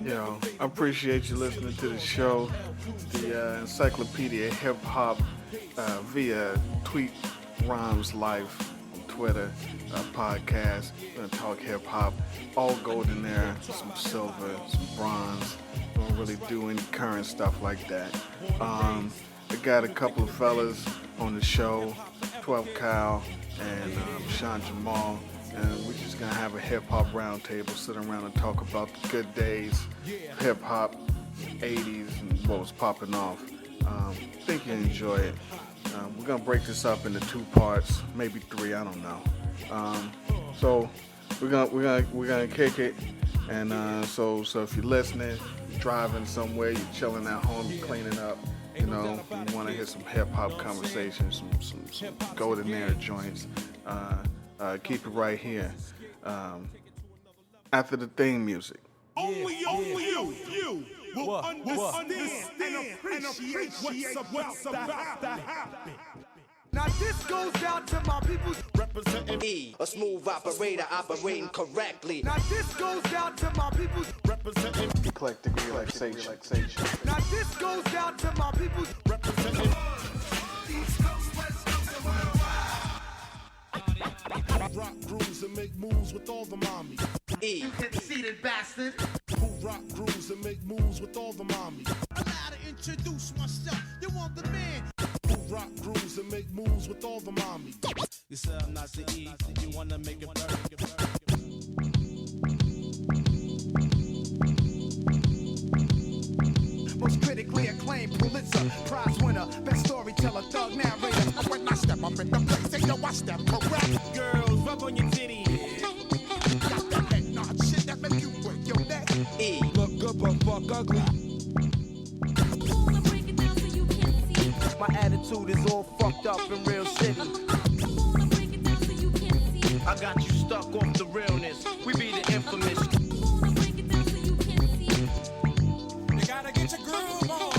I appreciate you listening to the show, the encyclopedia hip hop via Tweet Rhymes Life on Twitter podcast. We're gonna talk hip hop, all gold in there, some silver, some bronze. Don't really do any current stuff like that. I got a couple of fellas on the show, 12 Kyle and Sean Jamal. And we're just gonna have a hip hop roundtable, sit around and talk about the good days, hip hop, 80s, and what was popping off. Think you enjoy it. We're gonna break this up into two parts, maybe three, I don't know. So we're gonna kick it, and so if you're listening, you're driving somewhere, you're chilling at home, you're cleaning up. You want to hear some hip hop conversations, some golden air joints. Keep it right here. After the theme music. Only you will understand and appreciate what's about to happen. Now this goes out to my people Representing E, a smooth operator operating correctly. Now this goes out to my people representing Eclectic relaxation. Now this goes out to my people representing rock grooves and make moves with all the mommies. E, conceited bastard. Who rock grooves and make moves with all the mommies. Allow to introduce myself. You want the man. Who rock grooves and make moves with all the mommies. You said I'm not to eat, you wanna make it burn. Most critically acclaimed Pulitzer Prize winner, best storyteller, thug narrator. When I step up in the place, they know I step correct. Girls, rub on your titties. Got that head nod shit that make you break your neck. E, Look good but fuck ugly. My attitude is all fucked up in real city. I got you stuck off the realness. We be the infamous. You gotta get your groove on.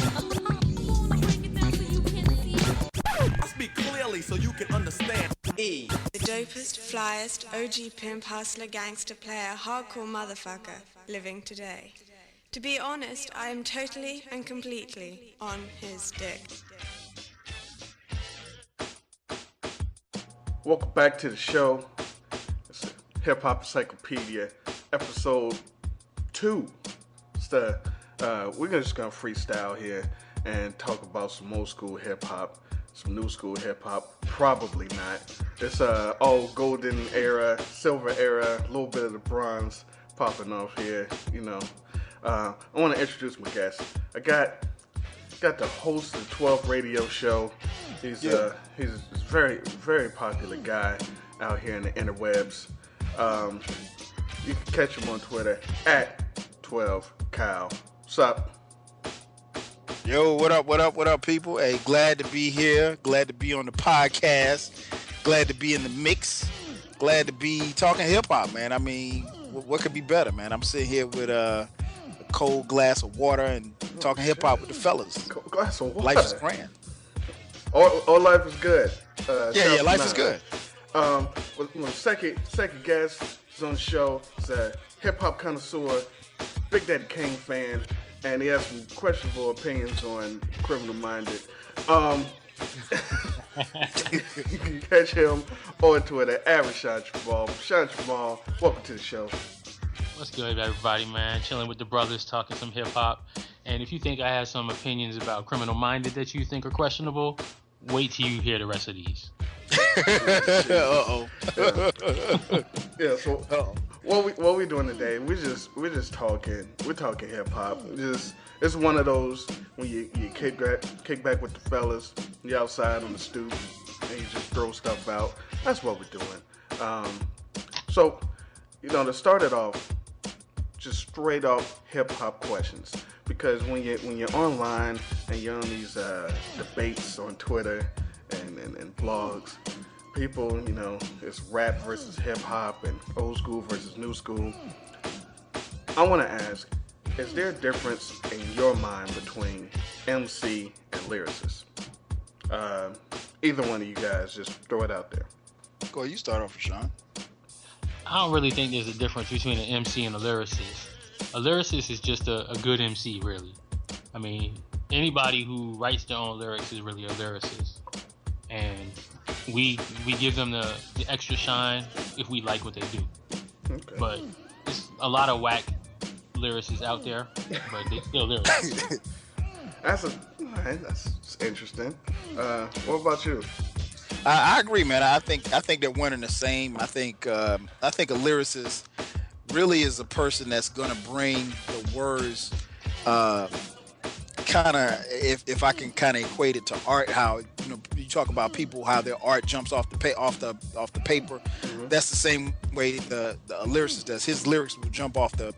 I speak clearly so you can understand. E, The dopest, flyest, OG pimp, hustler, gangster player, hardcore motherfucker living today. To be honest, I am totally and completely on his dick. Welcome back to the show. It's Hip Hop Encyclopedia, episode 2. We're just gonna freestyle here and talk about some old school hip hop, some new school hip hop. Probably not. It's all golden era, silver era, a little bit of the bronze popping off here. I want to introduce my guest. I got the host of the 12 radio show. He's a very, very popular guy out here in the interwebs. You can catch him on Twitter at 12Kyle. What's up? Yo, what up, people? Hey, glad to be here. Glad to be on the podcast. Glad to be in the mix. Glad to be talking hip hop, man. I mean, what could be better, man? I'm sitting here with a cold glass of water and talking hip hop with the fellas. Cold glass of water. Life is grand. All life is good. Yeah, life is good. Second guest is on the show. He's a hip hop connoisseur, Big Daddy Kane fan, and he has some questionable opinions on Criminal Minded. You can catch him on Twitter at Sean Jamal. Sean Jamal, welcome to the show. What's good, everybody, man? Chilling with the brothers, talking some hip hop. And if you think I have some opinions about Criminal Minded that you think are questionable, wait till you hear the rest of these. Uh-oh. Yeah. So what we doing today? We're just talking. We're talking hip hop. It's one of those when you kick back with the fellas. You outside on the stoop and you just throw stuff out. That's what we're doing. So to start it off, just straight up hip hop questions. Because when you're online and you're on these debates on Twitter and blogs, people, it's rap versus hip hop and old school versus new school. I want to ask, is there a difference in your mind between MC and lyricist? Either one of you guys, just throw it out there. Go ahead, you start off, Sean. I don't really think there's a difference between an MC and a lyricist. A lyricist is just a good MC, really. I mean, anybody who writes their own lyrics is really a lyricist, and we give them the extra shine if we like what they do. Okay. But there's a lot of whack lyricists out there, but they still lyricists. That's interesting. What about you? I agree, man. I think they're one and the same. I think a lyricist really is a person that's gonna bring the words, kind of, if I can kind of equate it to art, how you talk about people, how their art jumps off the paper. Mm-hmm. That's the same way the lyricist does. His lyrics will jump off the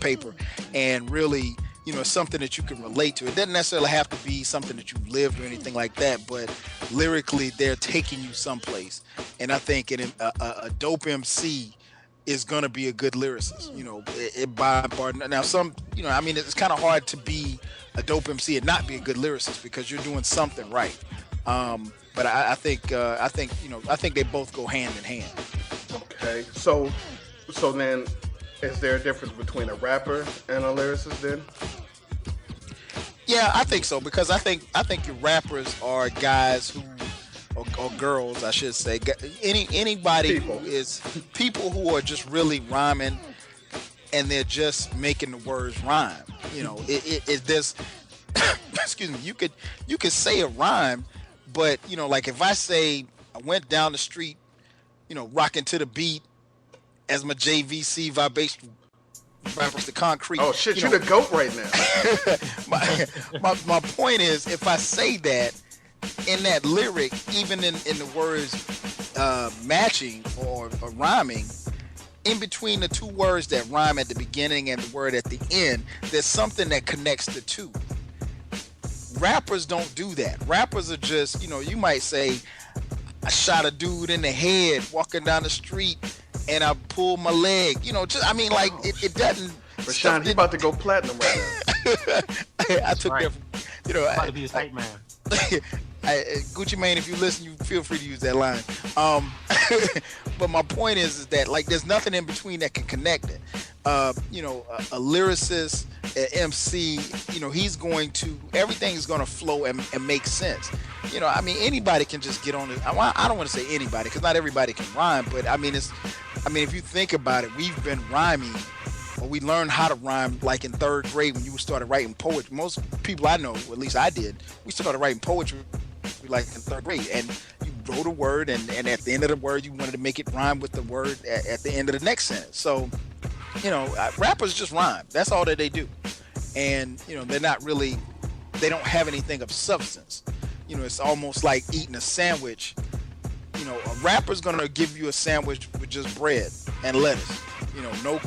paper, and really, something that you can relate to. It doesn't necessarily have to be something that you've lived or anything like that, but lyrically, they're taking you someplace. And I think a dope MC is gonna be a good lyricist. Now it's kind of hard to be a dope MC and not be a good lyricist because you're doing something right. But I think they both go hand in hand. Okay, so then, is there a difference between a rapper and a lyricist then? Yeah, I think so, because I think your rappers are guys who, or girls, I should say, anybody who is people who are just really rhyming, and they're just making the words rhyme. There's excuse me, you could say a rhyme, but like if I say I went down the street, rocking to the beat as my JVC vibration rappers the concrete. Oh shit, you the GOAT right now. my point is, if I say that in that lyric, even in the words matching or rhyming, in between the two words that rhyme at the beginning and the word at the end, there's something that connects the two. Rappers don't do that. Rappers are just, you might say, I shot a dude in the head walking down the street and I pulled my leg. It doesn't. Rashawn, he about to go platinum right now. I took right. that. About to be a hype man. Gucci Mane, if you listen, you feel free to use that line. But my point is that there's nothing in between that can connect it. A lyricist, an MC, everything's going to flow and make sense. Anybody can just get on it. I don't want to say anybody, because not everybody can rhyme, but if you think about it, we've been rhyming, or we learned how to rhyme like in third grade when you started writing poetry. Most people I know, or at least I did, we started writing poetry like in third grade, and you wrote a word, and at the end of the word you wanted to make it rhyme with the word at the end of the next sentence. So rappers just rhyme. That's all that they do. And they're not really, they don't have anything of substance. It's almost like eating a sandwich. A rapper's gonna give you a sandwich with just bread and lettuce.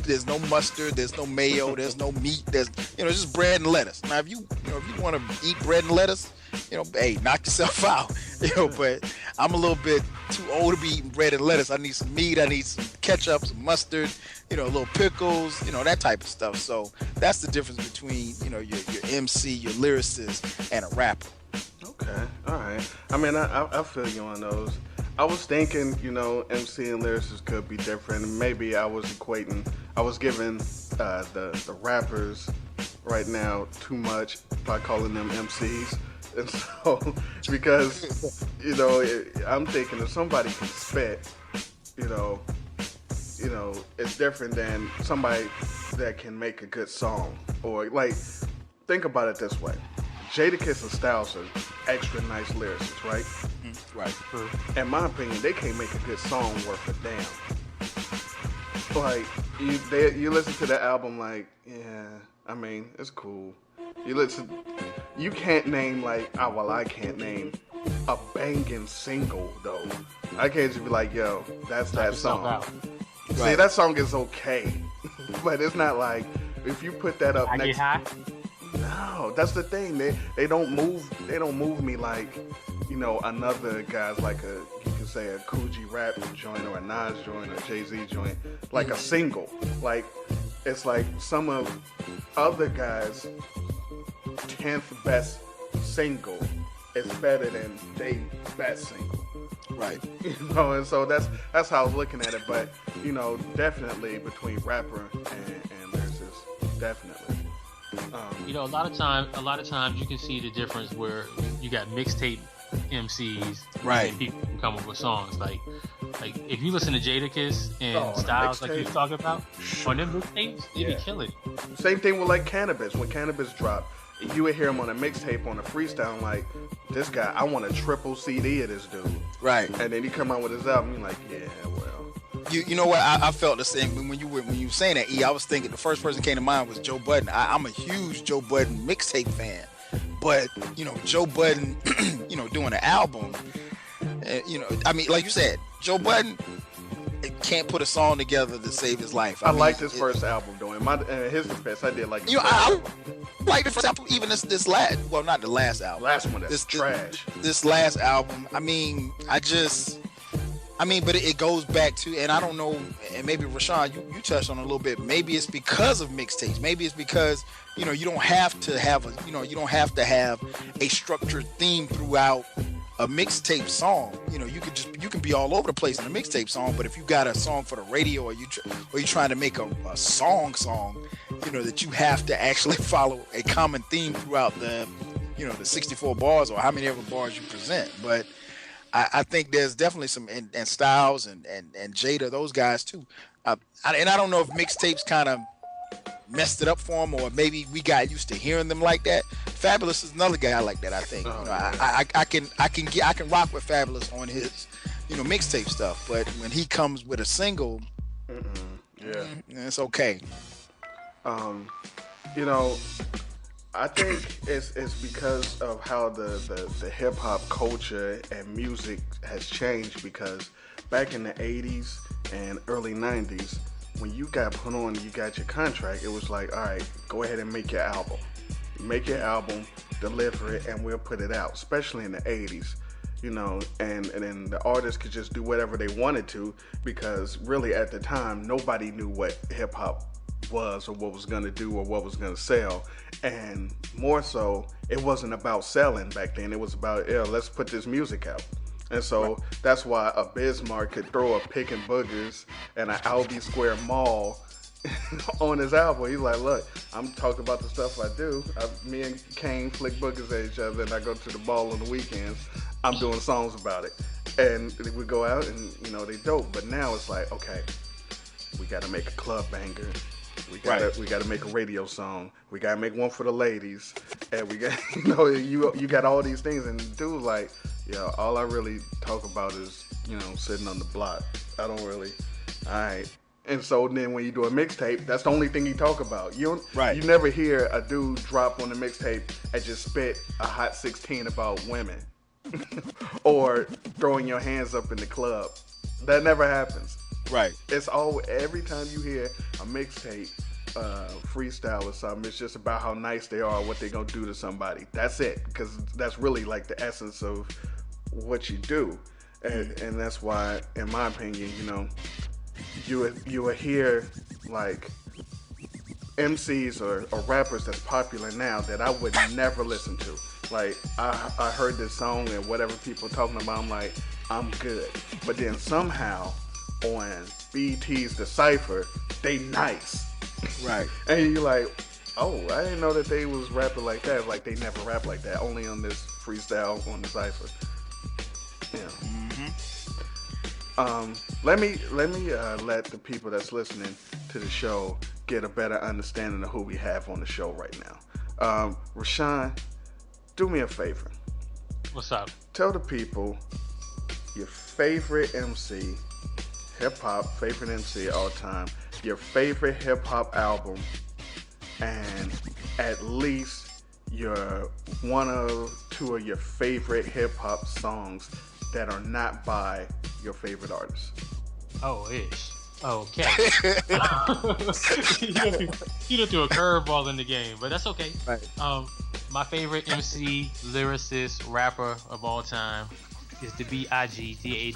There's no mustard, there's no mayo, there's no meat, there's just bread and lettuce. Now if you want to eat bread and lettuce, hey, knock yourself out. But I'm a little bit too old to be eating bread and lettuce. I need some meat, I need some ketchup, some mustard, little pickles, that type of stuff. So that's the difference between your MC, your lyricist, and a rapper. Okay, all right. I feel you on those. I was thinking, MC and lyricists could be different. Maybe I was giving the rappers right now too much by calling them MCs. And so, because, I'm thinking if somebody can spit, it's different than somebody that can make a good song. Or, think about it this way. Jadakiss and Styles are extra nice lyricists, right? Mm-hmm. Right. In my opinion, they can't make a good song worth a damn. You listen to the album it's cool. You can't name I can't name a banging single though. I can't just be like, yo, that's that song. Right. See, that song is okay, but it's not like if you put that up I next. Get High? No, that's the thing. They don't move me like, another guy's you can say a Coogee rap joint or a Nas joint or Jay-Z joint, like a single. It's like some of other guys' 10th best single is better than their best single. Right. And so that's how I was looking at it. But definitely between rapper and lyricist, definitely. You know, a lot of times you can see the difference where you got mixtape MCs, Right. And people can come up with songs like if you listen to Jadakiss and Oh, on a Styles like you mixtape? was talking about on them mixtapes, they be Yeah. killing. Same thing with like Cannabis. When Cannabis dropped, you would hear him on a mixtape on a freestyle like, this guy, I want a triple CD of this dude. Right. And then he come out with his album, you're like, yeah, well. You know what? I felt the same when you were saying that. I was thinking the first person that came to mind was Joe Budden. I'm a huge Joe Budden mixtape fan, but you know Joe Budden, you know, doing an album. You know, I mean, like you said, Joe Budden can't put a song together to save his life. I liked his first album, though. In his defense, I did like his You know, first I album. like the first album, even this last. Well, not the last album. Last one, that's This trash. This last album. I mean, but it goes back to, and I don't know, and maybe Rashawn, you touched on it a little bit. Maybe it's because of mixtapes. Maybe it's because, you know, you don't have to have a structured theme throughout a mixtape song. You know, you can be all over the place in a mixtape song, but if you got a song for the radio, or you're trying to make a song, you know, that you have to actually follow a common theme throughout the 64 bars or how many other bars you present. But I think there's definitely some, and Styles and Jada, those guys too. And I don't know if mixtapes kind of messed it up for them, or maybe we got used to hearing them like that. Fabulous is another guy like that. I think I can rock with Fabulous on his, you know, mixtape stuff, but when he comes with a single, it's okay. You know, I think it's because of how the hip hop culture and music has changed. Because back in the 80s and early 90s, when you got put on, you got your contract, it was like, all right, go ahead and make your album. Make your album, deliver it, and we'll put it out. Especially in the 80s, you know, and then the artists could just do whatever they wanted to, because really at the time, nobody knew what hip hop was or what was going to do or what was going to sell. And more so, it wasn't about selling back then. It was about, let's put this music out. And so that's why a Bismarck could throw a Pick and Boogers and an Albee Square Mall on his album. He's like, look, I'm talking about the stuff I do. Me and Kane flick boogers at each other, and I go to the ball on the weekends. I'm doing songs about it. And we go out and, you know, they dope. But now it's like, okay, we got to make a club banger. We got to make a radio song. We got to make one for the ladies. And we got, you know, you got all these things. And dude, like, yeah, all I really talk about is, you know, sitting on the block. I don't really, all right. And so then when you do a mixtape, that's the only thing you talk about. You never hear a dude drop on the mixtape and just spit a hot 16 about women or throwing your hands up in the club. That never happens. Right. It's all, every time you hear a mixtape freestyle or something, it's just about how nice they are, what they're going to do to somebody. That's it. Because that's really like the essence of what you do. And that's why, in my opinion, you know, you would hear like MCs or rappers that's popular now that I would never listen to. Like, I heard this song and whatever people are talking about, I'm like, I'm good. But then somehow on BET's The Cypher, they nice. Right. And you're like, oh, I didn't know that they was rapping like that. Like, they never rap like that, only on this freestyle on The Cypher. Yeah. Let me let the people that's listening to the show get a better understanding of who we have on the show right now. Rashawn, do me a favor. What's up? Tell the people your favorite MC, hip-hop, favorite MC all time, your favorite hip-hop album, and at least your one or two of your favorite hip-hop songs that are not by your favorite artist. Oh, ish. Okay. you done threw a curveball in the game, but that's okay. Right. My favorite MC, lyricist, rapper of all time is the BIGDADDYKAN.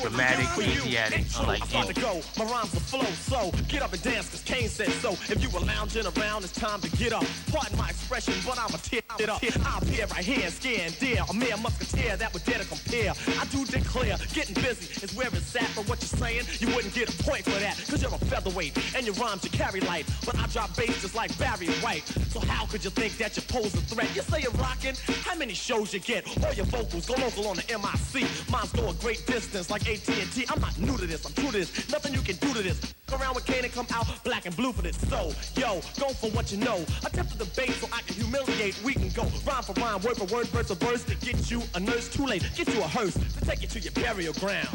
Dramatic, Asiatic, unlike I'm any. to go. My rhymes will flow, so get up and dance, cause Kane said so. If you were lounging around, it's time to get up. Pardon my expression, but I'ma tear it up. I'll appear right here and scare and dare. A mere musketeer that would dare to compare. I do declare, getting busy is where it's at. But what you're saying, you wouldn't get a point for that. Cause you're a featherweight, and your rhymes you carry light. But I drop bass just like Barry White. So how could you think that you pose a threat? You say you're rocking, how many shows you get? All your vocals go local on the MIC. Mine's go a great distance like AT&T. I'm not new to this, I'm true to this. Nothing you can do to this. Around with Kane and come out black and blue for this. So, yo, go for what you know. Attempt to debate so I can humiliate. We can go rhyme for rhyme, word for word, verse for verse. Get you a nurse, too late. Get you a hearse to take you to your burial ground.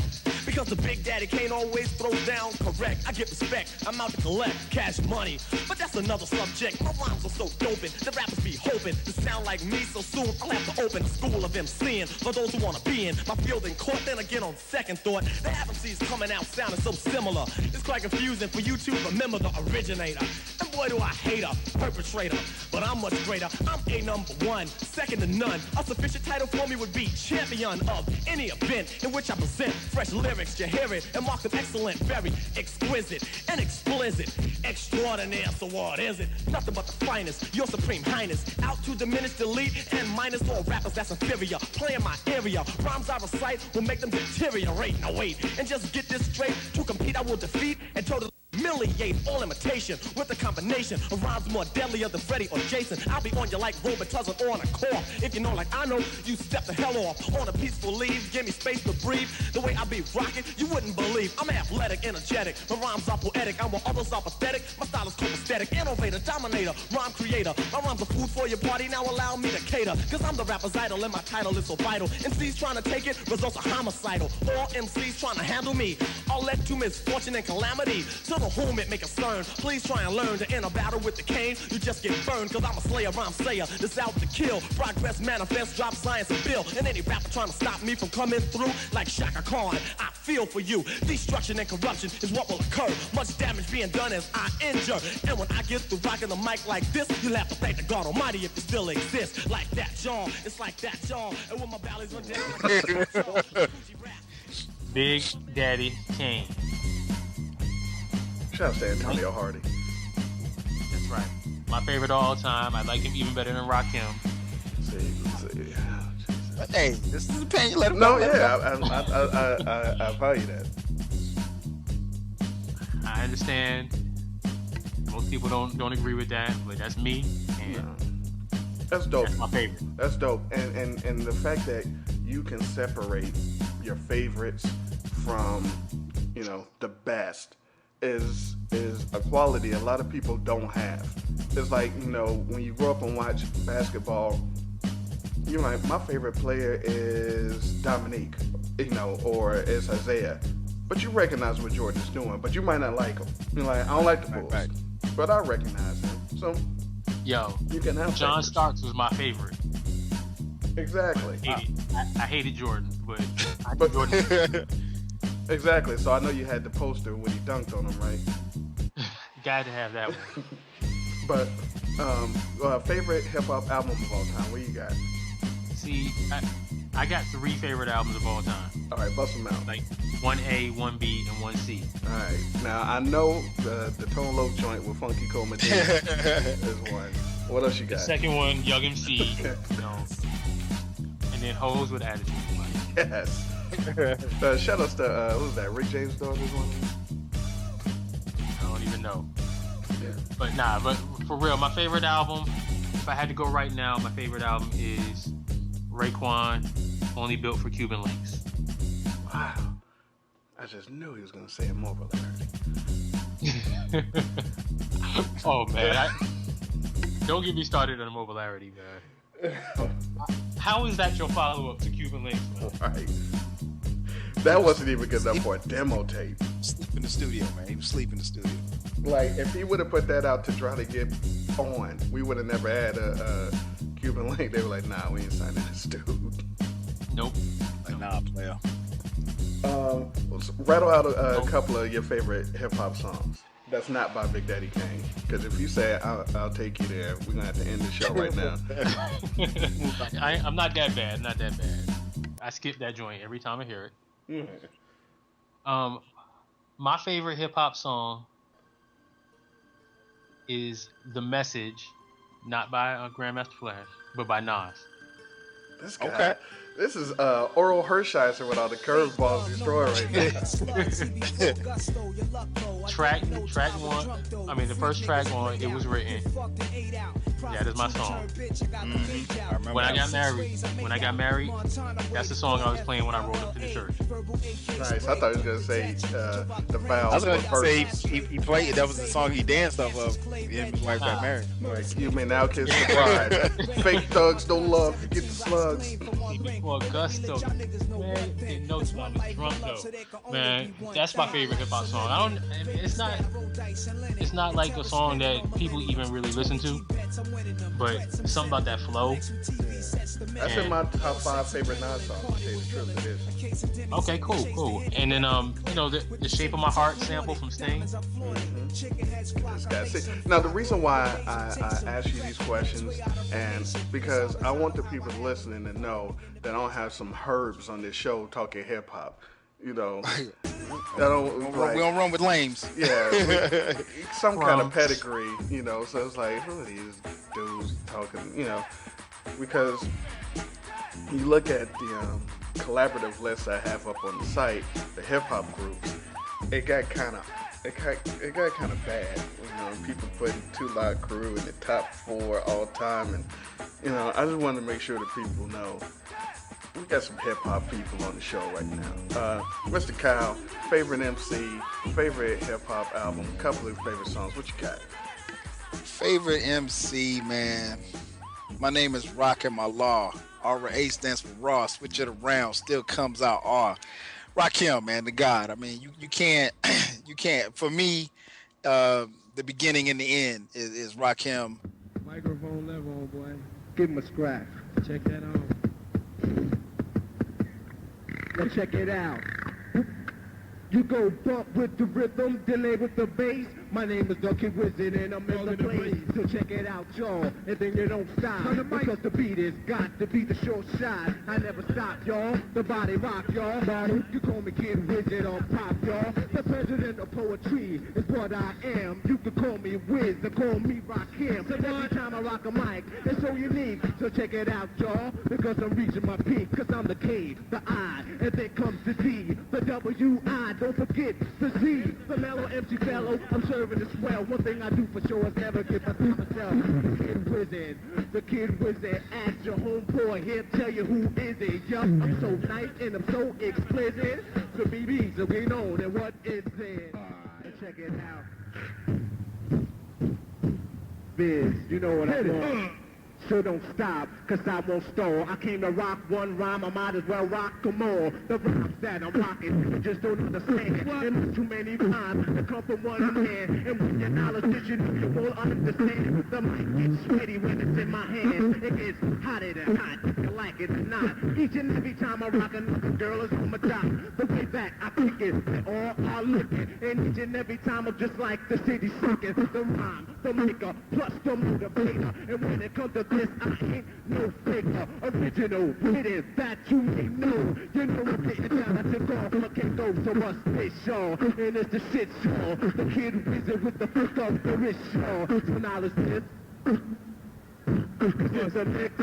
Because the Big Daddy Kane always throws down correct. I get respect, I'm out to collect cash money. But that's another subject. My rhymes are so doping, the rappers be hoping to sound like me so soon. I'll have to open a school of MCing for those who wanna be in my field in court. Then again, on second thought, the MCs coming out sounding so similar. It's quite confusing for you to remember the originator. And boy, do I hate a perpetrator. But I'm much greater. I'm a number one, second to none. A sufficient title for me would be champion of any event in which I present fresh lyrics. You hear it and mark them excellent, very exquisite and explicit, extraordinaire. So what is it? Nothing but the finest, your supreme highness. Out to diminish, delete, and minus all rappers that's inferior. Play in my area, rhymes I recite will make them deteriorate. Now wait, and just get this straight. To compete, I will defeat and totally humiliate all imitation with a combination of rhymes more deadlier than Freddy or Jason. I'll be on you like Robitussin on a core. If you know like I know, you step the hell off on a peaceful leave. Give me space to breathe. The way I be rocking, you wouldn't believe. I'm athletic, energetic. My rhymes are poetic. I'm while others are pathetic. My style is copacetic, innovator, dominator, rhyme creator. My rhymes are food for your party. Now allow me to cater. Cause I'm the rapper's idol and my title is so vital. MCs trying to take it, results are homicidal. All MCs trying to handle me. All led to misfortune and calamity. So to whom it may concern, please try and learn to enter battle with the cane. You just get burned, cause I'm a slayer, rhyme sayer that's out to kill. Progress manifest, drop science and bill. And any rapper trying to stop me from coming through like Shaka Khan, I feel for you. Destruction and corruption is what will occur. Much damage being done as I injure. And when I get through rocking the mic like this, you'll have to thank the God Almighty if it still exists. Like that, John. It's like that, John. And when my valleys run down like that, Big Daddy Kane. Shout out to Antonio Hardy. That's right. My favorite of all time. I like him even better than Rakim. See. But hey, this is opinion. Let him No, go. I value that. I understand. Most people don't agree with that, but that's me, and That's dope. that's my favorite. That's dope. And the fact that you can separate your favorites from, the best is a quality a lot of people don't have. It's like, when you grow up and watch basketball, you're like, my favorite player is Dominique, or it's Isaiah. But you recognize what Jordan's doing, but you might not like him. You're like, I don't like the Bulls, but I recognize him. So, Yo, you can have John favorites. Starks was my favorite. Exactly. I hated Jordan, but I knew Jordan. Exactly. So I know you had the poster when he dunked on him, right? Got to have that one. But favorite hip hop album of all time? What you got? See, I got 3 favorite albums of all time. All right, bust them out. Like 1A, 1B, and 1C. All right. Now I know the Tone Loc joint with Funky Cole Medina is one. What else you The got? second one, Young MC, and then Hoes with Attitude. Yes. Shout outs to who's that? Rick James' daughter's one. I don't even know. Yeah. But for real, my favorite album, if I had to go right now, my favorite album is Raekwon, Only Built for Cuban Links. Wow. I just knew he was gonna say Overrated. Oh man, don't get me started on Mobilarity, man. How is that your follow-up to Cuban Links, man? Right. That wasn't even good enough for a demo tape. Sleep in the studio, man. He was sleeping in the studio. Like, if he would have put that out to try to get on, we would have never had a Cuban Link. They were like, nah, we ain't signing this dude. Nope. Like, nah, player. Rattle out a couple of your favorite hip-hop songs. that's not by Big Daddy Kane. Because if you say I'll take you there, we're gonna have to end the show right now. I'm not that bad. Not that bad. I skip that joint every time I hear it. My favorite hip hop song is "The Message," not by Grandmaster Flash, but by Nas. This guy. Okay. This is Oral Hershiser with all the curveballs destroyed right now. Track one. I mean, the first track on It Was Written. That is my song. Mm-hmm. When I got married, that's the song I was playing when I rolled up to the church. Nice. I thought he was gonna say the vows. I was gonna say he played. That was the song he danced off of. His wife got married. Like, you may now kiss the bride. Fake thugs don't love. Get the slugs. Before Gusto, man, didn't know I was drunk though. Man, that's my favorite hip hop song. It's not like a song that people even really listen to, but something about that flow. That's in my top 5 favorite Nas songs. Okay, cool. And then the Shape of My Heart sample from Sting. Now the reason why I ask you these questions, and because I want the people listening to know that I don't have some herbs on this show talking hip hop. You know, we don't run with lames. Yeah, some kind of pedigree. You know, so it's like, who are these dudes talking? You know, because you look at the collaborative list I have up on the site, the hip hop groups, it got kind of bad. You know, people putting 2 Live Crew in the top 4 all time, and you know, I just wanted to make sure that people know we got some hip hop people on the show right now. Mr. Kyle, favorite MC, favorite hip hop album, a couple of favorite songs. What you got? Favorite MC, man. My name is Rockin' My Law. R.A. stands for Raw. Switch it around. Still comes out R. Rakim, man, the God. I mean, you can't. For me, the beginning and the end is Rakim. Microphone level, boy. Give him a scratch. Check that out. Let's check it out. You go bump with the rhythm, delay with the bass. My name is the Kid Wizard and I'm in the place. So check it out, y'all, and then you don't stop. Because the beat is got to be the short shot. I never stop, y'all. The body rock, y'all. You call me Kid Wizard on pop, y'all. The president of poetry is what I am. You can call me Wiz or call me Rakim. So every time I rock a mic, it's so unique. So check it out, y'all, because I'm reaching my peak. Cause I'm the K, the I, and then comes the D, the W-I. Don't forget the Z, the mellow MC fellow. I'm serving as well. One thing I do for sure is never give my through myself. The Kid Wizard. Ask your homeboy, he'll tell you who is it. Yup, I'm so nice and I'm so explicit. So BB's so we know that what is it. Check it out. Biz, you know what I want. So don't stop, cause I won't stall. I came to rock one rhyme, I might as well rock them all. The rhymes that I'm rocking, you just don't understand. There's too many rhymes that come from one man. And when your knowledge is you won't understand. The mic gets sweaty when it's in my hand. It gets hotter than hot, you like it or not. Each and every time I rock another girl is on my top. The way back I pick it, they all are looking. And each and every time I'm just like the city sucking. The rhyme, the maker, plus the motivator. And when it comes to this, I ain't no faker. Original, it is that you may know. You know I'm getting down, I took off, I can't go, so what's this, y'all? And it's the shit show. The Kid Wizard with the fuck up the wrist, y'all. So now it's this. It's a mix.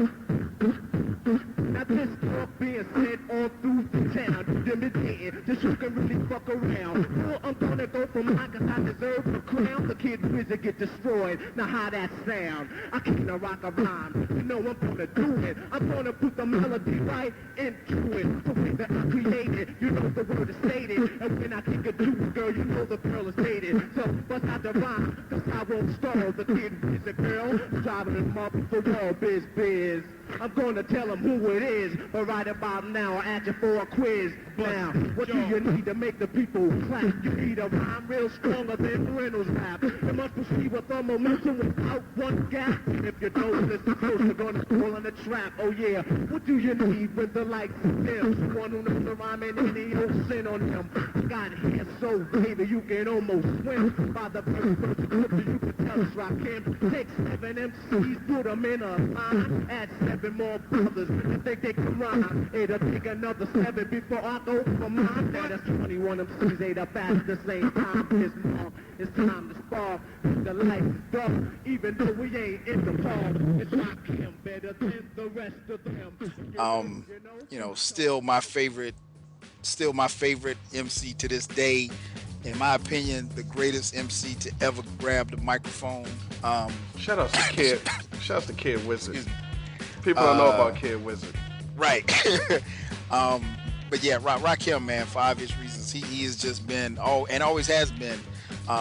Now this talk being said all through the town. Them is dead, just you can really fuck around. Well, I'm gonna go for mine cause I deserve the crown. The Kid Wizard get destroyed, now how that sound? I can't rock a rhyme, you know I'm gonna do it. I'm gonna put the melody right into it. The way that I created, you know the word is stated. And when I kick a dude, girl, you know the girl is dated. So bust out the rhyme, cause I won't stall. The Kid Wizard girl, driving them up the wall, biz. I'm gonna tell them who it is, but right about now I ask you for a quiz. Now, what do you need to make the people clap? You need a rhyme real stronger than Reynolds rap. The must proceed with all momentum without one gap. If you don't listen close, you're gonna fall in the trap. Oh yeah, what do you need with the likes of them? One who knows the rhyme and any old sin on them. I got hair so baby, you can almost swim. By the first scripture, you can tell us rock him. Take 7 MCs, put them in a line. Add 7 more brothers, you think they can rhyme. It'll take another 7 before I go for mine. Now that's 21 MCs, ain't up at the same time. It's time to spar. The light is dark, even though we ain't in the ball. It's rock him better than the rest of them. You know, still my favorite MC to this day. In my opinion, the greatest MC to ever grab the microphone. Shout out to Kid Wizard. People don't know about Kid Wizard. Right. But yeah, Rakim, man, for obvious reasons, he has just been and always has been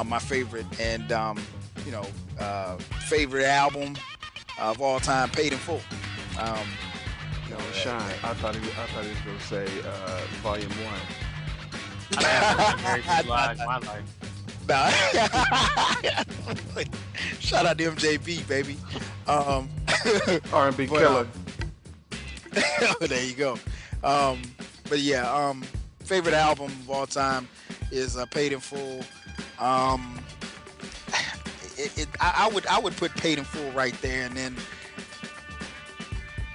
my favorite, and favorite album of all time, Paid in Full. Shine. I thought he was gonna say Volume 1. My life. Nah. Shout out to MJB, baby. R&B killer. There you go. But yeah, favorite album of all time is Paid in Full. I would put Paid in Full right there, and then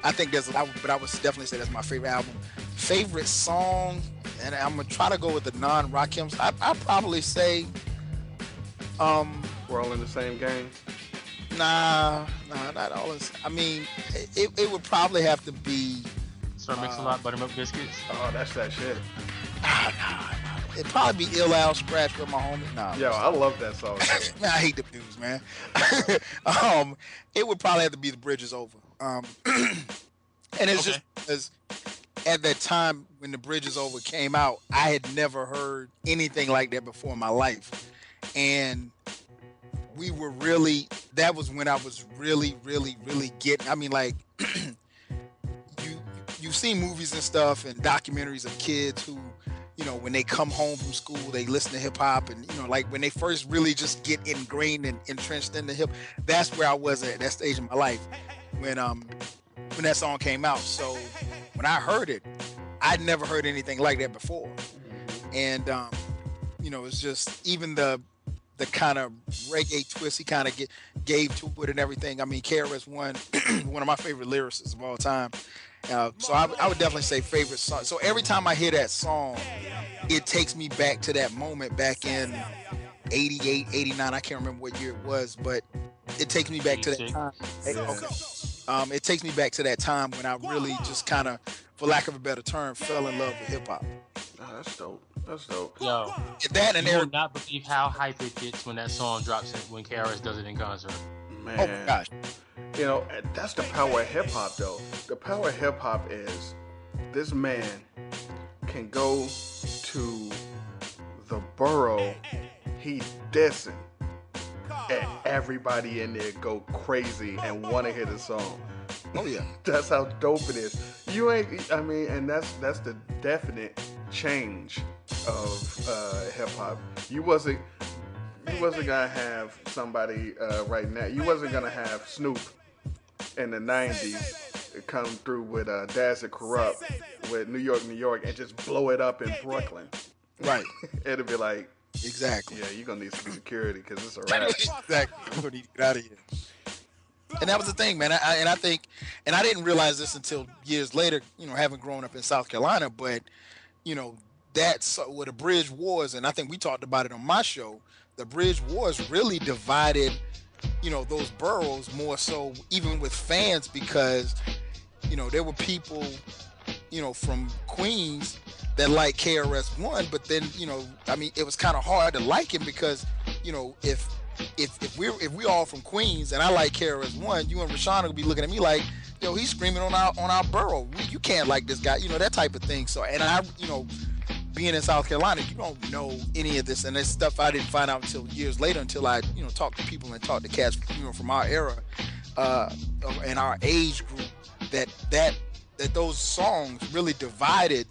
I think but I would definitely say that's my favorite album. Favorite song, and I'm gonna try to go with the non-Rakims. I probably say, We're All in the Same Game. Nah, not all. I mean, it would probably have to be. Sir Mix-a-Lot, Buttermilk Biscuits. Oh, that's that shit. Nah. It'd probably be Ill Al Scratch with my homie. Nah. Yo, I love that song. Man, I hate the dudes, man. It would probably have to be The Bridge Is Over. And it's just because at that time when The Bridge Is Over came out, I had never heard anything like that before in my life. And that was when I was really, really, really getting, I mean, like, you've seen movies and stuff and documentaries of kids who, when they come home from school, they listen to hip hop, and like when they first really just get ingrained and entrenched in the hip. That's where I was at that stage in my life when that song came out. So when I heard it, I'd never heard anything like that before, and it's just even the kind of reggae twist he kind of gave to it and everything. I mean, KRS-One, one of my favorite lyricists of all time. So I would definitely say favorite song. So every time I hear that song, it takes me back to that moment back in 88, 89. I can't remember what year it was, but it takes me back to that time. Okay. It takes me back to that time when I really just kind of, for lack of a better term, fell in love with hip hop. Oh, that's dope. That's dope. Yo, that and you will not believe how hype it gets when that song drops when KRS does it in concert. Man. Oh my gosh. That's the power of hip hop, though. The power of hip hop is this man can go to the borough he dissing, and everybody in there go crazy and want to hear the song. Oh yeah. That's how dope it is. And that's the definite change of hip hop. You wasn't gonna have somebody right now. You wasn't gonna have Snoop in the 90s come through with Daz and Corrupt with New York, and just blow it up in Brooklyn. Right. It'll be like, exactly. Yeah, you're gonna need some security because it's a wrap. Exactly. We're gonna need to get out of here. And that was the thing, man. I think I didn't realize this until years later, having grown up in South Carolina, but that's what the Bridge Wars, and I think we talked about it on my show. The Bridge Wars really divided, those boroughs more so, even with fans, because, there were people, from Queens that liked KRS-One, but then, it was kind of hard to like him because, if we all from Queens and I like KRS-One, you and Rashawn will be looking at me like, yo, he's screaming on our borough. You can't like this guy, that type of thing. So, and I, being in South Carolina, you don't know any of this, and it's stuff I didn't find out until years later, until I, talked to people and talked to cats, from our era, and our age group, that those songs really divided,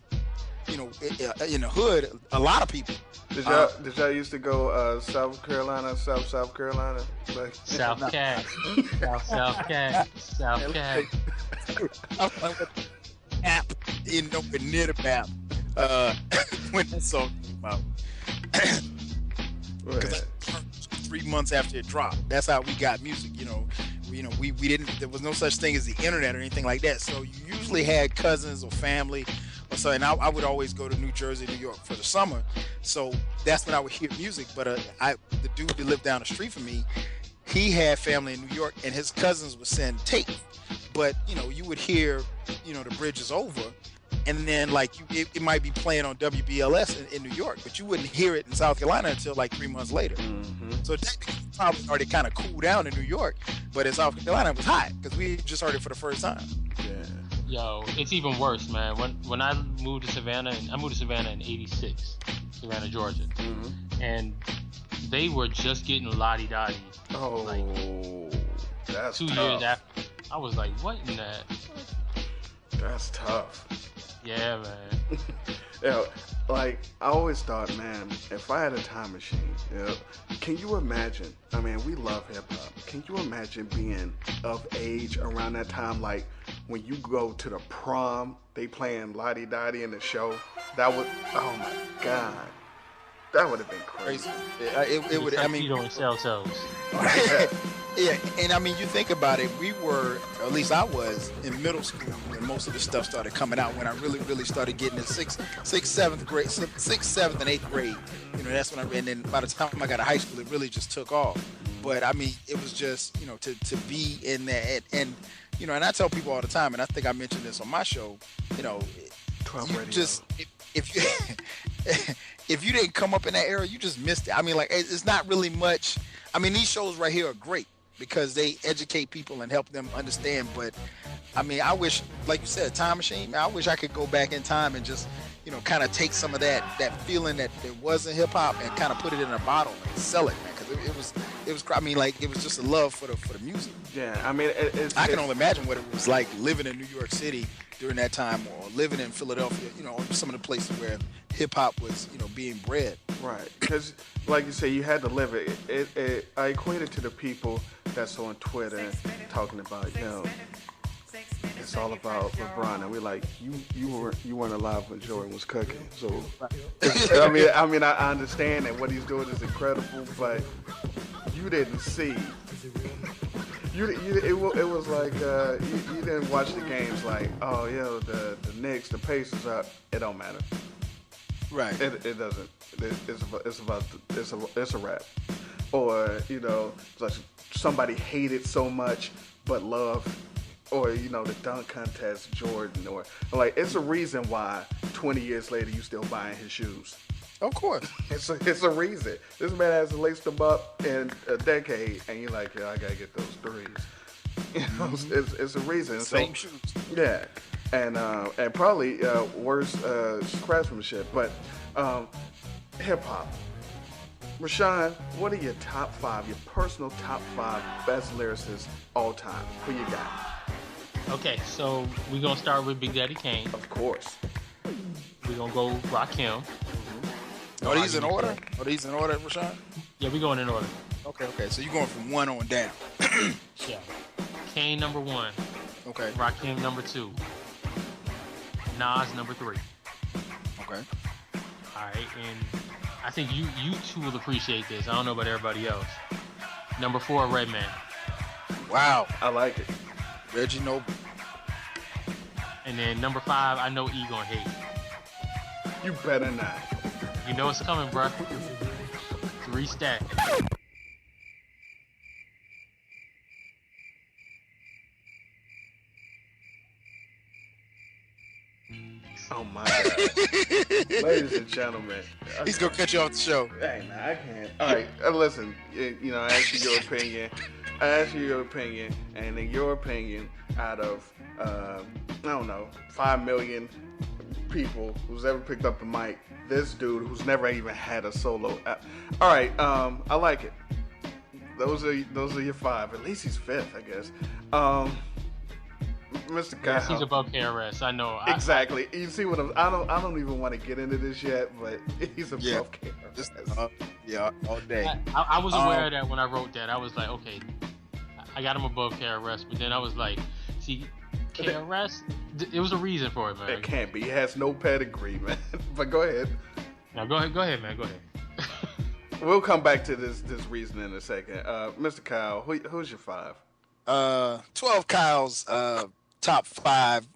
in the hood, a lot of people. Did y'all used to go South Carolina, South Carolina? Like, South Cat. South Cat. South Cat. App in nowhere near the map when that song came out. Because 3 months after it dropped, that's how we got music. We didn't. There was no such thing as the internet or anything like that. So you usually had cousins or family or so. And I would always go to New Jersey, New York for the summer. So that's when I would hear music. But the dude that lived down the street from me, he had family in New York, and his cousins would send tape. But you would hear, the bridge is over, and then like it might be playing on WBLS in New York, but you wouldn't hear it in South Carolina until like 3 months later. Mm-hmm. So technically, it probably already kind of cooled down in New York, but in South Carolina it was hot because we just heard it for the first time. Yeah. Yo, it's even worse, man. When I moved to Savannah, and I moved to Savannah in '86, Savannah, Georgia, and they were just getting Lottie Dottie. Oh, like, that's 2 tough. years after. I was like, what in that? That's tough. Yeah, man. Like, I always thought, man, if I had a time machine, can you imagine? I mean, we love hip hop. Can you imagine being of age around that time? Like, when you go to the prom, they playing Lottie Dottie in the show. That would, oh my God. That would have been crazy. It would. I mean, you don't sell toes. Yeah, and I mean, you think about it. We were, or at least I was, in middle school when most of the stuff started coming out. When I really started getting in sixth, seventh, and eighth grade. That's when and then by the time I got to high school, it really just took off. But I mean, it was just, to be in that, and and I tell people all the time, and I think I mentioned this on my show. You just if you if you didn't come up in that era, you just missed it. I mean, like, it's not really much. I mean, these shows right here are great because they educate people and help them understand. But I mean, I wish, like you said, time machine. I wish I could go back in time and just, kind of take some of that feeling that there was in hip hop and kind of put it in a bottle and sell it, man. Because it was. I mean, like, it was just a love for the music. Yeah, I mean, I can only imagine what it was like living in New York City during that time, or living in Philadelphia. Some of the places where hip hop was, being bred. Right, because like you say, you had to live it. I equate it to the people that's on Twitter talking about, it's all about LeBron, and we're like, you weren't alive when Jordan was cooking. So, I mean, I understand that what he's doing is incredible, but you didn't see. It was like you didn't watch the games. Like, oh yeah, the Knicks, the Pacers up. It don't matter. Right. It doesn't. It's a rap. Or like somebody hated so much but loved. Or the dunk contest, Jordan. Or like, it's a reason why 20 years later you still buying his shoes. Of course. It's a reason. This man has laced them up in a decade, and you're like, I gotta get those threes. It's a reason. Same shoes. Yeah, and probably worse craftsmanship, but hip hop. Rashawn, what are your top 5, your personal top 5 best lyricists all time? Who you got? Okay, so we're gonna start with Big Daddy Kane. Of course. We're gonna go Rakim. Are these in order? Are these in order, Rashawn? Yeah, we're going in order. Okay. So you're going from 1 on down. Yeah. Kane number 1. Okay. Rakim number 2. Nas number 3. Okay. All right, and I think you two will appreciate this. I don't know about everybody else. Number 4, Redman. Wow. I like it. Reggie Noble. And then number 5, I know E gonna hate. You better not. You know it's coming, bruh. 3 stack. Oh my God. Ladies and gentlemen. He's going to cut you off the show. Hey, man, I can't. All right, listen, I asked you your opinion. And in your opinion, out of, I don't know, 5 million people who's ever picked up the mic, this dude who's never even had a solo. All right, I like it. Those are your 5. At least he's 5th, I guess. Mr. Yes, Kyle. he's above KRS. I know. Exactly. You see what I don't even want to get into this yet, but he's above KRS. Yeah, all day. I was aware of that when I wrote that. I was like, okay, I got him above KRS, but then I was like, see, KRS, it was a reason for it, man. It can't be. He has no pedigree, man. But go ahead. Now go ahead, man. Go ahead. We'll come back to this reason in a second. Mr. Kyle, who's your 5? 12 Kyle's top 5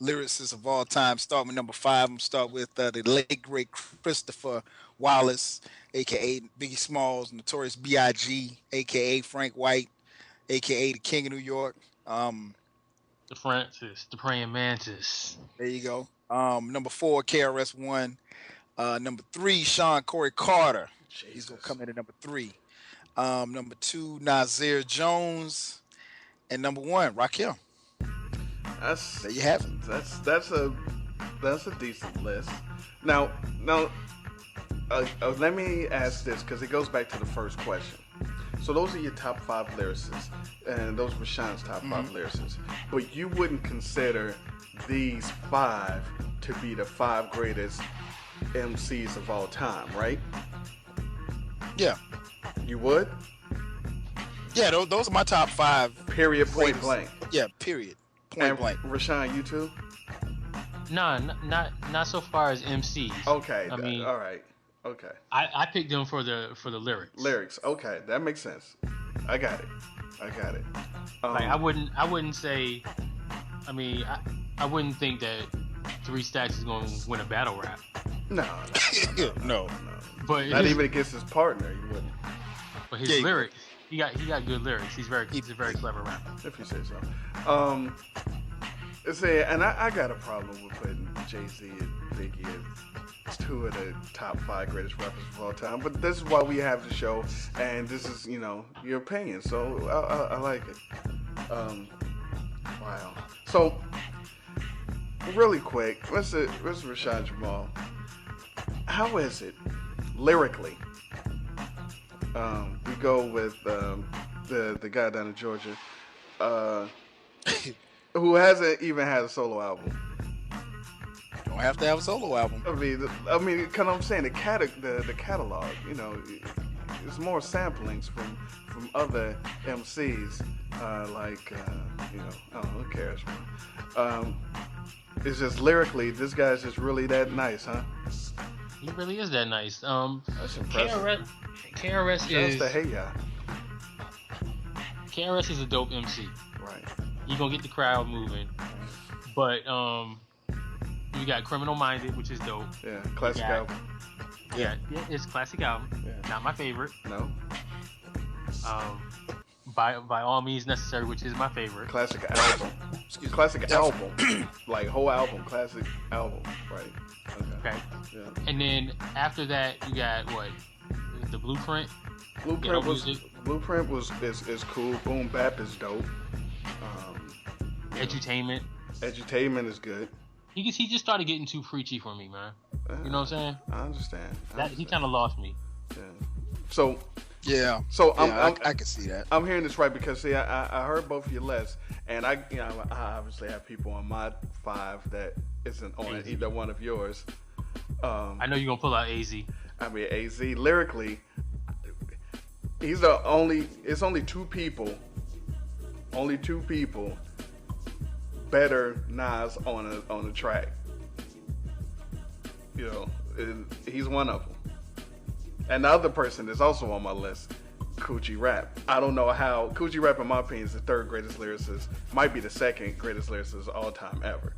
lyricists of all time. Start with number 5. I'm gonna start with the late great Christopher Wallace, aka Biggie Smalls, Notorious B.I.G., aka Frank White, aka the King of New York. The Francis, the Praying Mantis. There you go. Number 4, KRS-One. Number 3, Sean Corey Carter. Jesus. He's gonna come in at number 3. Number 2, Nasir Jones, and number 1, Rakim. There you have it. That's a decent list. Now, let me ask this because it goes back to the first question. So those are your top 5 lyricists, and those were Sean's top 5 lyricists. But you wouldn't consider these 5 to be the 5 greatest MCs of all time, right? Yeah. You would? Yeah, those are my top 5. Period, point blank. Yeah, period. Point blank. Rashawn, you too? Nah, not so far as MCs. Okay. I mean, all right. Okay. I picked them for the lyrics. Lyrics. Okay, that makes sense. I got it. Like I wouldn't say. I mean, I wouldn't think that 3 Stacks is going to win a battle rap. No. No. But not even against his partner, he wouldn't. But his lyrics, he got good lyrics. He's a very clever rapper. If you say so. See, and I got a problem with putting Jay-Z and Biggie as 2 of the top 5 greatest rappers of all time. But this is why we have the show, and this is, your opinion. So I like it. Wow. So, really quick, Mr. Rashad Jamal, how is it lyrically? We go with the guy down in Georgia, who hasn't even had a solo album. Don't have to have a solo album. I mean, because I'm saying the catalog, it's more samplings from other MCs, I don't know, who cares, man. It's just lyrically, this guy's just really that nice, huh? He really is that nice. That's impressive. KRS is the hey ya. KRS is a dope MC. Right. He gonna get the crowd moving. But you got Criminal Minded, which is dope. Yeah, classic album. Yeah, it's a classic album. Yeah. Not my favorite. No. By All Means Necessary, which is my favorite. Classic album. Classic album. Like whole album, classic album, right? Okay. Yeah. And then after that, you got what? The Blueprint. Blueprint is cool. Boom Bap is dope. Edutainment. Edutainment is good. He just started getting too preachy for me, man. You know what I'm saying? I understand. He kind of lost me. Yeah. So. Yeah. So I can see that. I'm hearing this right because see, I heard both of your lists, and I obviously have people on my 5 that isn't on either one of yours. I know you're gonna pull out AZ. I mean, AZ lyrically, he's the only. It's only 2 people. Only 2 people better Nas on a track. He's one of them. And the other person is also on my list, Coochie Rap. I don't know how Coochie Rap, in my opinion, is the 3rd greatest lyricist. Might be the 2nd greatest lyricist of all time ever.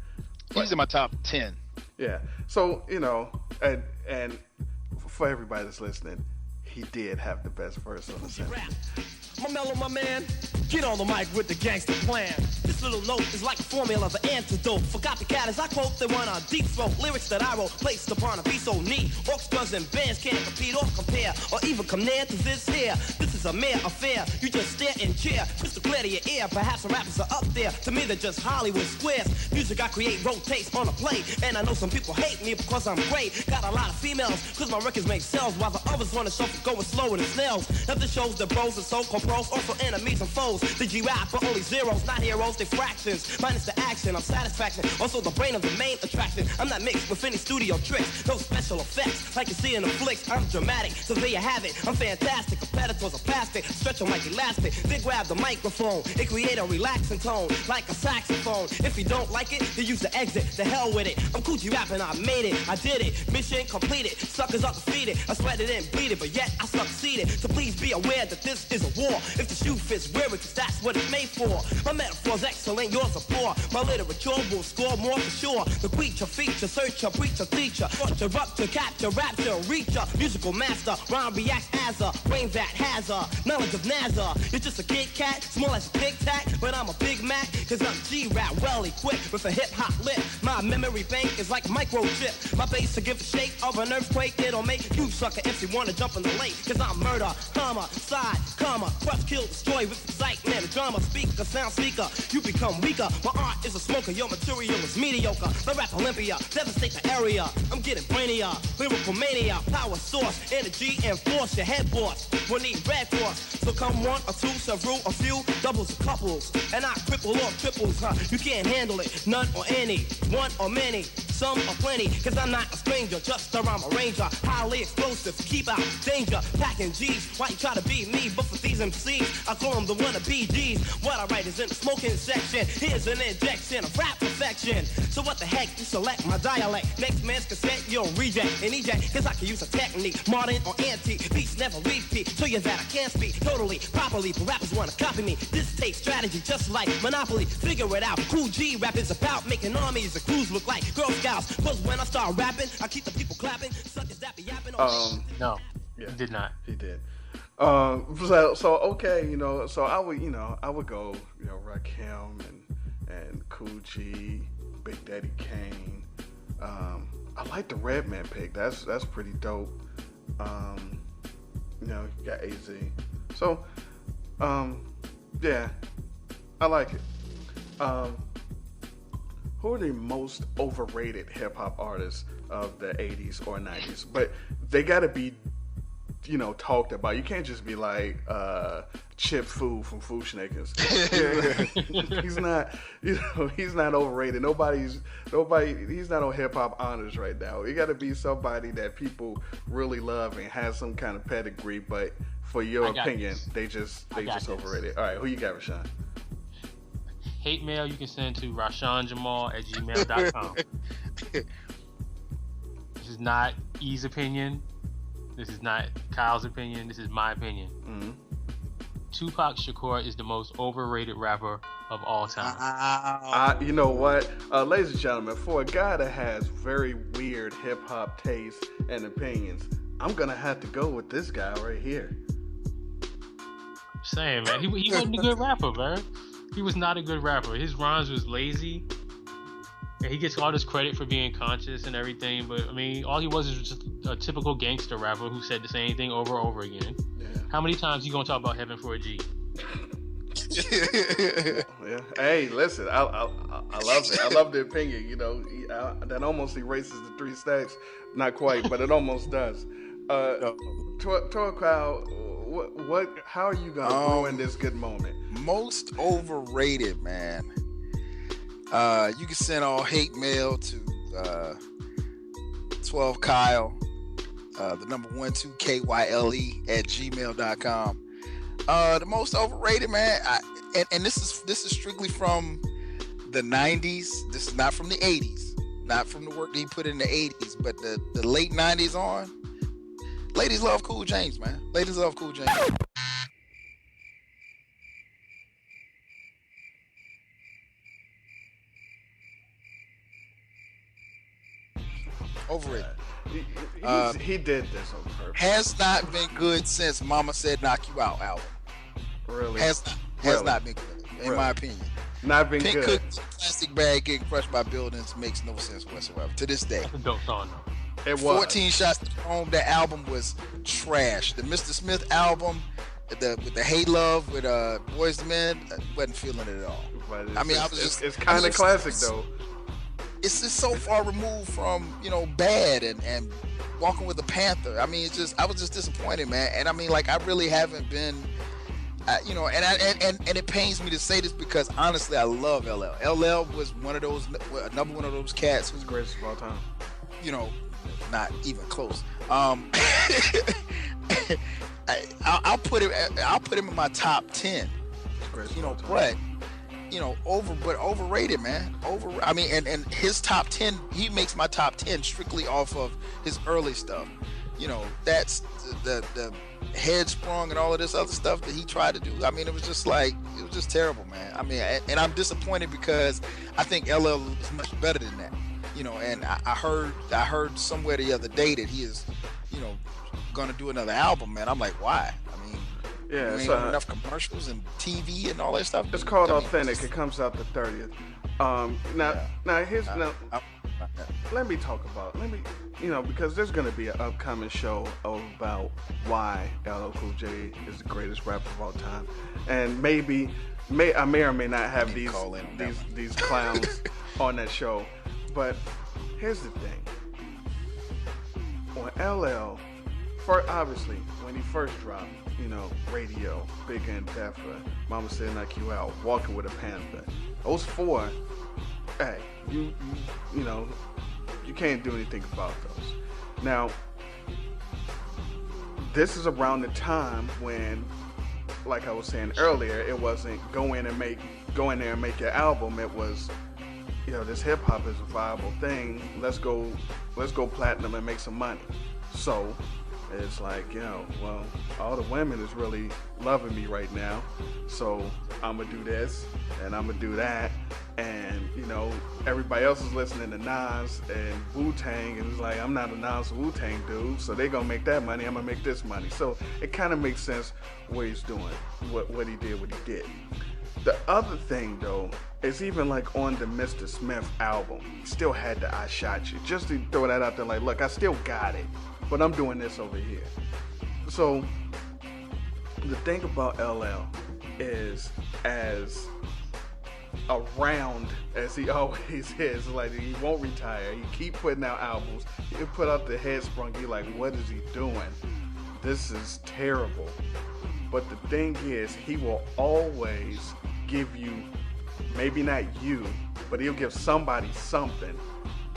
He's in my top 10. Yeah. So and for everybody that's listening, he did have the best verse on the sentence. My mellow, my man, get on the mic with the gangster plan. This little note is like a formula, the antidote for copycat as I quote, they want a deep throat. Lyrics that I wrote placed upon a beat so neat. Orchestras and bands can't compete or compare, or even come near to this here. This is a mere affair, you just stare and cheer. Crystal clear to your ear, perhaps the rappers are up there. To me they're just Hollywood squares. Music I create rotates on a plate, and I know some people hate me because I'm great. Got a lot of females, cause my records make sales, while the others wanna shuffle going slow in the snails. Now this shows the bros are so-called pros, also enemies and foes. The G-rap for only zeros, not heroes, they fractions. Minus the action, I'm satisfaction. Also the brain of the main attraction. I'm not mixed with any studio tricks. No special effects like you see in the flicks. I'm dramatic, so there you have it. I'm fantastic. Competitors are plastic. Stretch them like elastic. Then grab the microphone. It create a relaxing tone like a saxophone. If you don't like it, then use the exit. The hell with it. I'm Coochie rapping, I made it. I did it. Mission completed. Suckers are defeated. I sweated and bleeded, but yet I succeeded. So please be aware that this is a war. If the shoe fits, wear it, cause that's what it's made for. My metaphor's excellent, yours are poor. My literature will score more for sure. The creature, feature, searcher, preacher, teacher. Torture, rupture, capture, rapture, reacher. Musical master, rhyme reacts as a brain that has a knowledge of NASA. You're just a Kit Kat, small as a Tic Tac, but I'm a Big Mac, cause I'm G-Rap, well equipped with a hip-hop lip. My memory bank is like a microchip. My bass to give the shape of an earthquake. It'll make you sucker if you wanna jump in the lake. Cause I'm murder, homicide, crush, kill, destroy with excitement. Drama, speaker, sound speaker. You become weaker. My art is a smoker, your material is mediocre. The rap Olympia, devastate the area. I'm getting brainier, lyrical mania, power source, energy and force. Your head boss will need red cross. So come one or two, several, a few, doubles or couples. And I cripple or triples, You can't handle it, none or any, one or many, some or plenty. Cause I'm not a stranger, just a rhyme arranger. Highly explosive, keep out danger. Packing G's, why you try to be me? But for these MCs, I call them the wannabe G's. What I write is in the smoking section. Here's an injection of rap perfection. So what the heck, you select my dialect. Next man's cassette, you'll reject and eject. Cause I can use a technique, modern or antique. Beats never repeat, show you that I can speak totally, properly. But rappers wanna copy me. This takes strategy, just like Monopoly. Figure it out, cool G rap is about making armies and crews look like Girl Scouts. Cause when I start rapping, I keep the people clapping. Suckers that be yapping on No, yeah, he did not. He did. So okay, so I would go, Rakim and Cool G, Big Daddy Kane. I like the Redman pick. That's pretty dope. You got AZ. So, yeah, I like it. Who are the most overrated hip hop artists of the 80s or 90s? But they got to be, talked about. You can't just be like Chip Fu from Fooshnickers. He's not, he's not overrated. He's not on hip hop honors right now. It got to be somebody that people really love and has some kind of pedigree. But for your opinion, they just overrated. All right, who you got, Rashawn? Hate mail you can send to rashawnjamal@gmail.com. This is not E's opinion. This is not Kyle's opinion. This is my opinion. Mm-hmm. Tupac Shakur is the most overrated rapper of all time. You know what? Ladies and gentlemen, for a guy that has very weird hip-hop tastes and opinions, I'm going to have to go with this guy right here. Saying, man, he wasn't a good rapper, man. He was not a good rapper. His rhymes was lazy. And he gets all this credit for being conscious and everything, but I mean, all he was just a typical gangster rapper who said the same thing over and over again. Yeah. How many times you gonna talk about Heaven for a G? Yeah. Hey, listen, I love it. I love the opinion. That almost erases the 3 stacks. Not quite, but it almost does. Tour crowd, how are you gonna ruin this good moment? Most overrated, man. You can send all hate mail to 12 Kyle, the number 12KYLE@gmail.com. The most overrated, man. And this is strictly from the 90s. This is not from the 80s, not from the work that he put in the 80s, but the late 90s on. Ladies love Cool James, man. Ladies love Cool James. Overrated. He did this on purpose. Has not been good since Mama Said Knock You Out album. Really? Has not been good, in my opinion. Not been Pink good. Cookies, plastic bag getting crushed by buildings makes no sense whatsoever to this day. That's a dope song, though. It was. 14 Shots to Home, that album was trash. The Mr. Smith album, with the Hey Love with Boys II Men, wasn't feeling it at all. It's kind of classic though. It's just so far removed from Bad and Walking with a Panther. I mean, I was just disappointed, man. And I mean, like, I really haven't been And it pains me to say this because honestly, I love LL. LL was one of those, another one of those cats who's the greatest of all time. Not even close. I'll put him in my top 10. But overrated, man. And his top 10, he makes my top 10 strictly off of his early stuff. That's the head sprung and all of this other stuff that he tried to do. It was just terrible, man. And I'm disappointed because I think LL is much better than that. And I heard somewhere the other day that he is, gonna do another album, man. I'm like, why? Yeah, ain't enough commercials and TV and all that stuff. It's called Authentic. It comes out the 30th. Let me talk about, because there's going to be an upcoming show about why LL Cool J is the greatest rapper of all time. And I may or may not have these clowns on that show. But here's the thing. When LL, obviously, when he first dropped, Radio, Bigger and Tougher, Mama Said Knock You Out, Walking with a Panther, those four, hey, you can't do anything about those. Now, this is around the time when, like I was saying earlier, it wasn't go in there and make your album. It was, this hip hop is a viable thing. Let's go platinum and make some money. So it's like, all the women is really loving me right now. So I'm gonna do this and I'm gonna do that. And, everybody else is listening to Nas and Wu-Tang, and it's like, I'm not a Nas Wu-Tang dude, so they gonna make that money, I'm gonna make this money. So it kind of makes sense what he's doing, what he did. The other thing, though, is even like on the Mr. Smith album, he still had the I Shot You. Just to throw that out there, like, look, I still got it, but I'm doing this over here. So the thing about LL is, as around as he always is, like, he won't retire. He keep putting out albums. He put out the head sprung. He like, what is he doing? This is terrible. But the thing is, he will always give you, maybe not you, but he'll give somebody something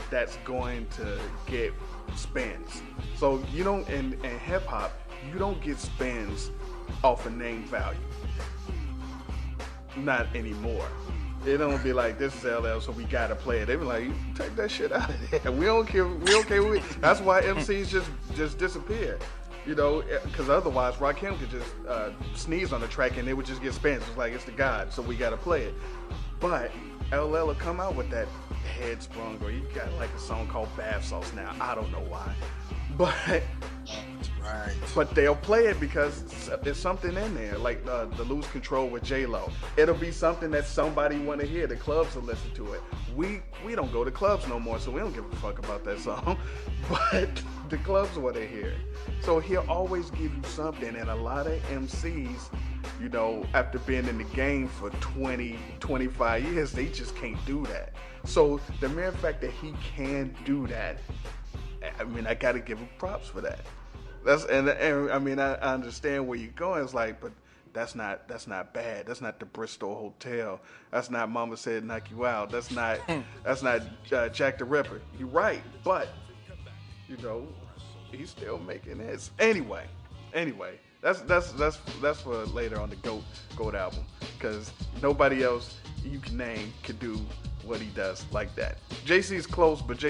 that's going to get spins. So you don't, in hip hop, you don't get spins off of name value. Not anymore. It don't be like, this is LL, so we gotta play it. They be like, you take that shit out of there. We don't care. That's why MCs just disappear. Because otherwise Rakim could just sneeze on the track and they would just get spins. It's like, it's the God, so we gotta play it. But LL will come out with that head sprung, or you got like a song called Bath Sauce now. I don't know why. But right. But they'll play it because there's something in there, like the Lose Control with J-Lo. It'll be something that somebody want to hear. The clubs will listen to it. We don't go to clubs no more, so we don't give a fuck about that song. But the clubs want to hear it. So he'll always give you something, and a lot of MCs, after being in the game for 20, 25 years, they just can't do that. So the mere fact that he can do that, I gotta give him props for that. I understand where you're going. It's like, but that's not bad. That's not the Bristol Hotel. That's not Mama Said Knock You Out. That's not Jack the Ripper. You're right, but he's still making hits. Anyway, that's for later on the GOAT album, because nobody else you can name could do what he does like that. JC's close, but